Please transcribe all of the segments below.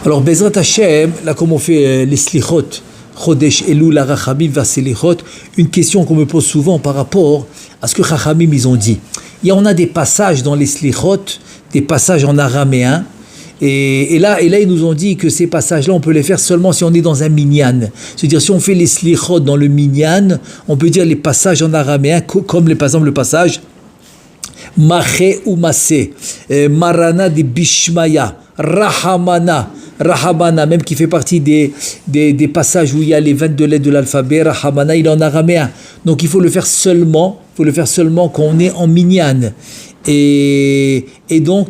Alors, Bezrat Hashem, là, comme on fait les slichot, Chodesh Elul Rachamim Vaselichot, une question qu'on me pose souvent par rapport à ce que Rachamim ils ont dit. On a des passages dans les slichot, des passages en araméen, et là, ils nous ont dit que ces passages-là, on peut les faire seulement si on est dans un minyan. C'est-à-dire, si on fait les slichot dans le minyan, on peut dire les passages en araméen, comme par exemple le passage Maché ou Masé, Marana de Bishmaya, Rahamana, même qui fait partie des passages où il y a les 22 lettres de l'alphabet. Rahamana, il est en araméen. Donc il faut le faire seulement quand on est en minyan. Et donc,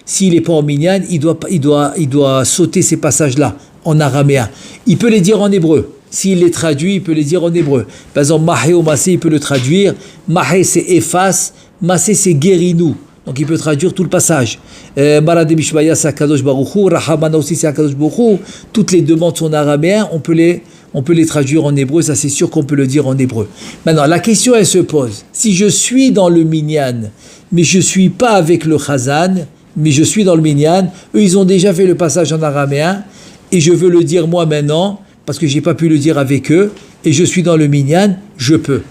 s'il n'est pas en minyan, il doit sauter ces passages-là en araméen. Il peut les dire en hébreu. S'il les traduit, il peut les dire en hébreu. Par exemple, Mahé ou Masé, il peut le traduire. Mahé, c'est efface. Masé, c'est guéris-nous. Donc il peut traduire tout le passage. Marade Bishmaya, c'est Akadosh Baruch Hu. Rahamana aussi, c'est Akadosh Baruch Hu. Toutes les demandes sont en araméen. On peut les traduire en hébreu. Ça, c'est sûr qu'on peut le dire en hébreu. Maintenant, la question, elle se pose. Si je suis dans le minyan, mais je ne suis pas avec le chazan, mais je suis dans le minyan, eux, ils ont déjà fait le passage en araméen, et je veux le dire moi maintenant, parce que je n'ai pas pu le dire avec eux, et je suis dans le minyan, je peux.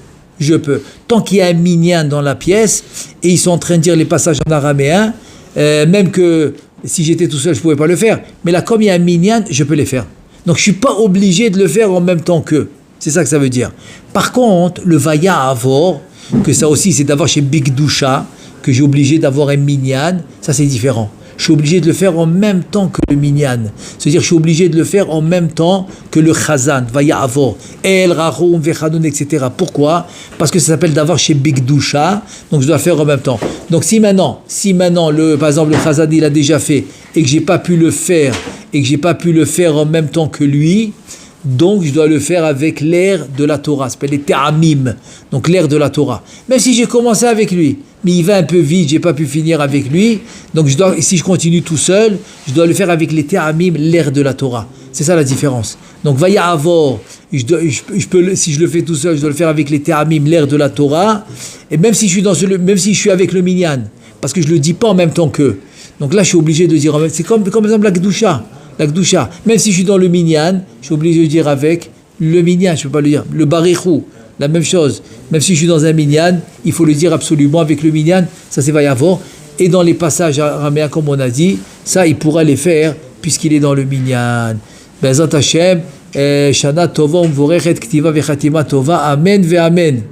Tant qu'il y a un minyan dans la pièce, et ils sont en train de dire les passages en araméen, même que si j'étais tout seul, je ne pouvais pas le faire. Mais là, comme il y a un minyan, je peux les faire. Donc, je ne suis pas obligé de le faire en même temps qu'eux. C'est ça que ça veut dire. Par contre, le vaya avor, que ça aussi, c'est d'avoir chez Big Doucha, que j'ai obligé d'avoir un minyan, ça c'est différent. Je suis obligé de le faire en même temps que le minyan. C'est-à-dire, je suis obligé de le faire en même temps que le chazan, vaya avor, el, rachoum, vechanoun, etc. Pourquoi? Parce que ça s'appelle d'avoir chez Big Doucha, donc je dois le faire en même temps. Donc si maintenant, par exemple, le chazan, il a déjà fait, et que j'ai pas pu le faire en même temps que lui, donc je dois le faire avec l'air de la Torah, ça s'appelle les te'amim, donc l'air de la Torah. Même si j'ai commencé avec lui, mais il va un peu vite, j'ai pas pu finir avec lui, donc si je continue tout seul, je dois le faire avec les te'amim, l'air de la Torah. C'est ça la différence. Donc vaya avor, si je le fais tout seul, je dois le faire avec les te'amim, l'air de la Torah, et même si je suis avec le minyan, parce que je le dis pas en même temps qu'eux. Donc là, je suis obligé de dire, c'est comme par exemple la Gdusha. Même si je suis dans le minyan, je suis obligé de dire avec le minyan, je ne peux pas le dire. Le barichou, la même chose. Même si je suis dans un minyan, il faut le dire absolument avec le minyan, ça c'est vayavor. Et dans les passages araméens, comme on a dit, ça il pourra les faire puisqu'il est dans le minyan. Bezat Hashem, Shana Tova, Umvorechet, Ktiva, Vechatima Tova, Amen, Ve Amen.